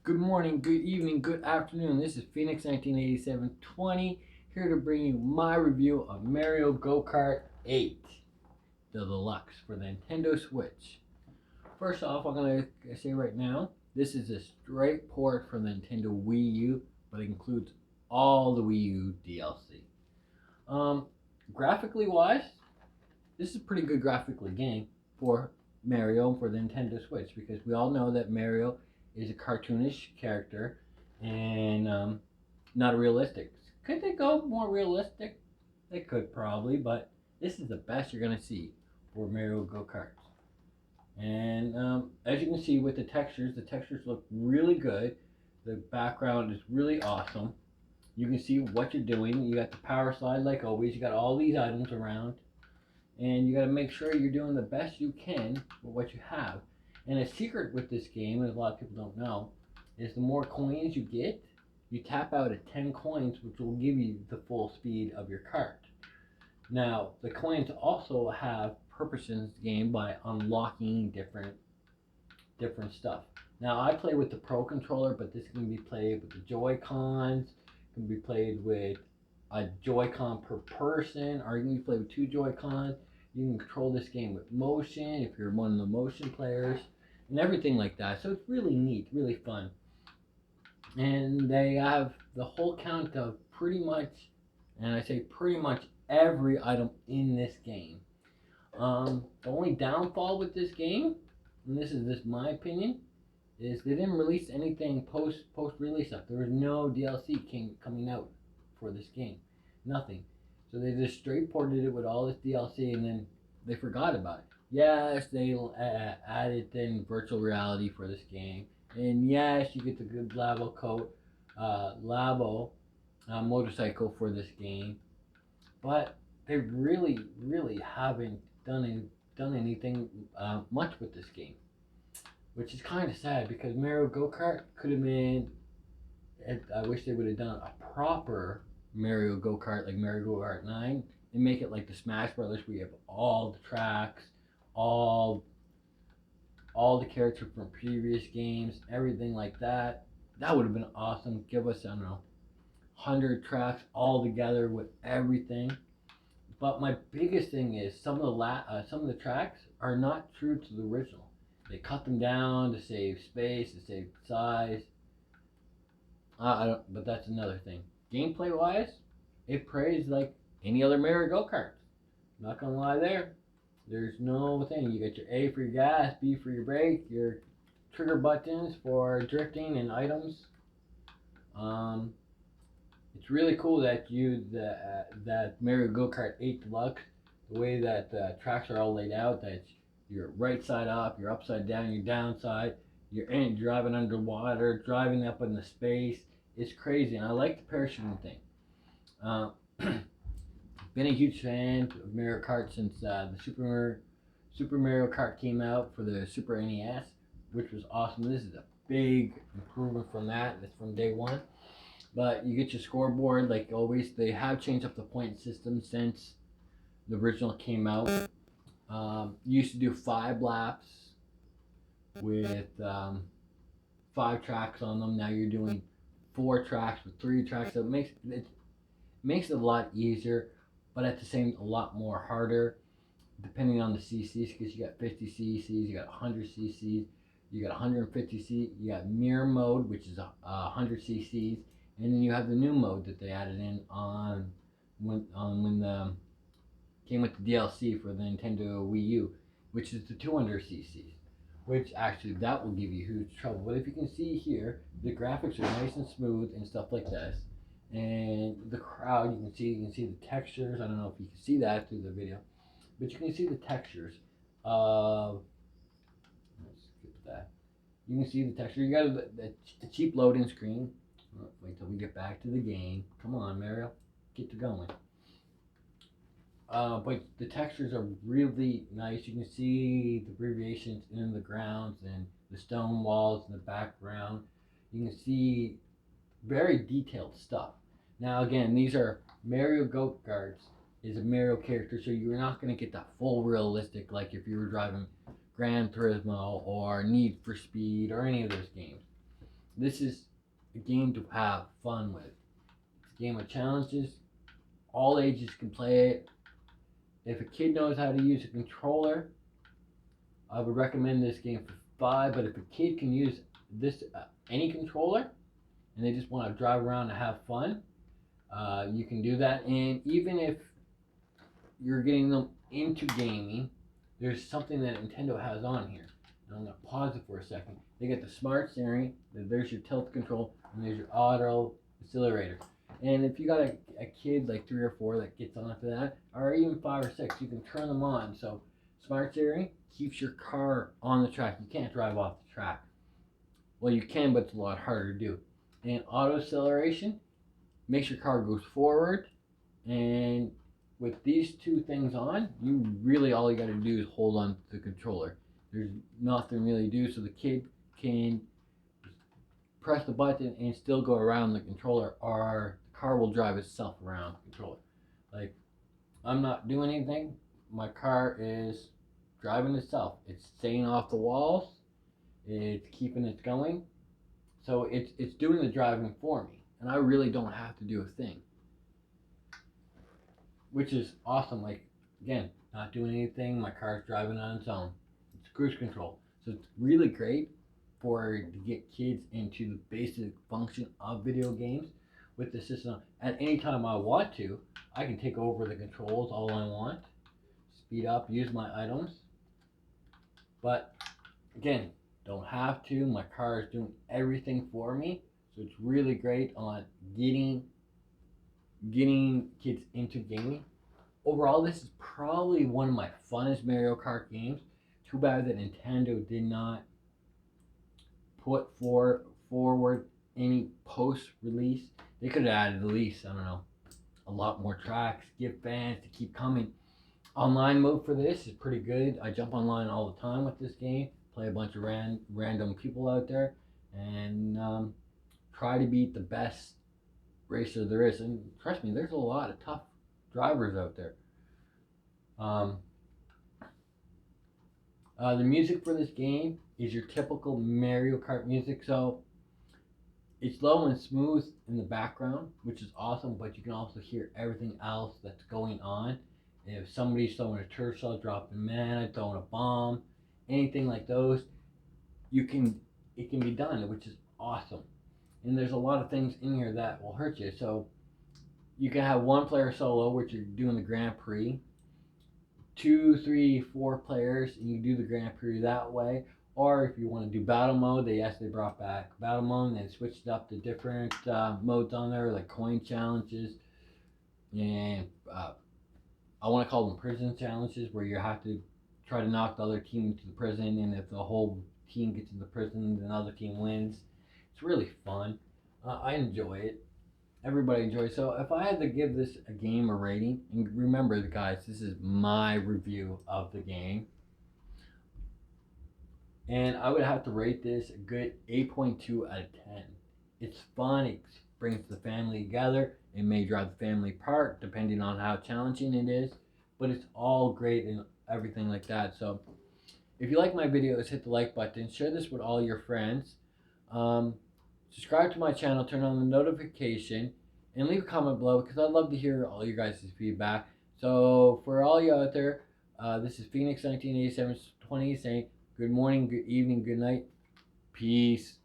Good morning, good evening, good afternoon. This is Phoenix 1987-20 here to bring you my review of Mario Go-Kart 8, the Deluxe for the Nintendo Switch. First off, I'm going to say right now, this is a straight port from the Nintendo Wii U, but it includes all the Wii U DLC. Graphically wise, this is a pretty good graphically game for Mario for the Nintendo Switch because we all know that Mario is a cartoonish character and not realistic. Could they go more realistic? They could probably, but this is the best you're gonna see for Mario Go Kart. And as you can see with the textures look really good. The background is really awesome. You can see what you're doing. You got the power slide like always. You got all these items around and you got to make sure you're doing the best you can with what you have. And a secret with this game, as a lot of people don't know, is the more coins you get, you tap out at 10 coins, which will give you the full speed of your kart. Now, the coins also have purpose in this game by unlocking different stuff. Now, I play with the Pro controller, but this can be played with the Joy-Cons, can be played with a Joy-Con per person, or you can play with two Joy-Cons. You can control this game with motion if you're one of the motion players and everything like that. So it's really neat, really fun. And they have the whole count of pretty much, and I say pretty much every item in this game. The only downfall with this game, and this is just my opinion, is they didn't release anything post release stuff. There was no DLC coming out for this game, nothing. So they just straight ported it with all this DLC, and then they forgot about it. Yes, they added in virtual reality for this game, and yes, you get the good Labo motorcycle for this game, but they really haven't done anything much with this game, which is kind of sad because Mario Go Kart could have been. I wish they would have done a proper Mario Go Kart like Mario Go Kart 9 and make it like the Smash Brothers where you have all the tracks, all the characters from previous games, everything like that. That would have been awesome. Give us, I don't know, 100 tracks all together with everything. But my biggest thing is some of the tracks are not true to the original. They cut them down to save space, to save size. But that's another thing. Gameplay wise, it plays like any other Mario Go Kart. Not gonna lie there. There's no thing. You got your A for your gas, B for your brake, your trigger buttons for drifting and items. It's really cool that that Mario Go Kart 8 Deluxe, the way that the tracks are all laid out, that you're right side up, you're upside down, you're downside, you're driving underwater, driving up in the space. It's crazy, and I like the parachuting thing. Been a huge fan of Mario Kart since the Super Mario Kart came out for the Super NES, which was awesome. This is a big improvement from that. It's from day one. But you get your scoreboard like always. They have changed up the point system since the original came out. You used to do 5 laps with 5 tracks on them. Now you're doing 4 tracks with 3 tracks. So it makes it a lot easier, but at the same a lot more harder, depending on the CCs. Because you got 50 CCs, you got 100 CCs, you got 150 CCs. You got mirror mode, which is 100 CCs, and then you have the new mode that they added in when came with the DLC for the Nintendo Wii U, which is the 200 CCs. Which actually that will give you huge trouble. But if you can see here, the graphics are nice and smooth and stuff like this. And the crowd, you can see the textures. I don't know if you can see that through the video, but you can see the textures of. Let's skip that. You can see the texture. You got the cheap loading screen. Wait till we get back to the game. Come on, Mario, get to going. But the textures are really nice. You can see the abbreviations in the grounds and the stone walls in the background. You can see very detailed stuff. Now again, these are Mario Go-Karts is a Mario character, so you're not going to get that full realistic like if you were driving Gran Turismo or Need for Speed or any of those games. This is a game to have fun with. It's a game of challenges. All ages can play it. If a kid knows how to use a controller, I would recommend this game for 5. But if a kid can use this any controller and they just want to drive around and have fun, you can do that. And even if you're getting them into gaming, there's something that Nintendo has on here. And I'm going to pause it for a second. They get the smart steering, there's your tilt control, and there's your auto accelerator. And if you got a kid like 3 or 4 that gets onto that, or even 5 or 6, you can turn them on. So smart steering keeps your car on the track. You can't drive off the track. Well, you can, but it's a lot harder to do. And auto acceleration makes your car goes forward. And with these 2 things on, you really all you got to do is hold on to the controller. There's nothing really to do, so the kid can press the button and still go around the controller, or the car will drive itself around the controller. Like, I'm not doing anything. My car is driving itself. It's staying off the walls. It's keeping it going. So it's doing the driving for me, and I really don't have to do a thing, which is awesome. Like, again, not doing anything. My car's driving on its own. It's cruise control. So it's really great to get kids into the basic function of video games with the system. At any time I want to, I can take over the controls all I want, speed up, use my items. But again, don't have to. My car is doing everything for me. So it's really great on getting kids into gaming. Overall, this is probably one of my funnest Mario Kart games. Too bad that Nintendo did not put forward any post-release. They could have added at least, I don't know, a lot more tracks, give fans to keep coming. Online mode for this is pretty good. I jump online all the time with this game, play a bunch of random people out there, and try to beat the best racer there is. And trust me, there's a lot of tough drivers out there. The music for this game is your typical Mario Kart music, so it's low and smooth in the background, which is awesome, but you can also hear everything else that's going on. If somebody's throwing a turtle shell, dropping mana, throwing a bomb, anything like those, it can be done, which is awesome. And there's a lot of things in here that will hurt you. So you can have 1 player solo, which you're doing the Grand Prix, 2, 3, 4 players, and you do the Grand Prix that way. Or if you want to do battle mode, they brought back battle mode, and they switched up the different modes on there, like coin challenges, and I want to call them prison challenges, where you have to try to knock the other team into the prison, and if the whole team gets in the prison, then the other team wins. It's really fun. I enjoy it. Everybody enjoys. So if I had to give this a game a rating, and remember, guys, this is my review of the game, and I would have to rate this a good 8.2 out of 10. It's fun. It brings the family together. It may drive the family apart depending on how challenging it is, but it's all great and everything like that. So if you like my videos, hit the like button, share this with all your friends, subscribe to my channel, turn on the notification, and leave a comment below, because I'd love to hear all your guys' feedback. So for all you out there, this is Phoenix 1987 20 saying good morning, good evening, good night, peace.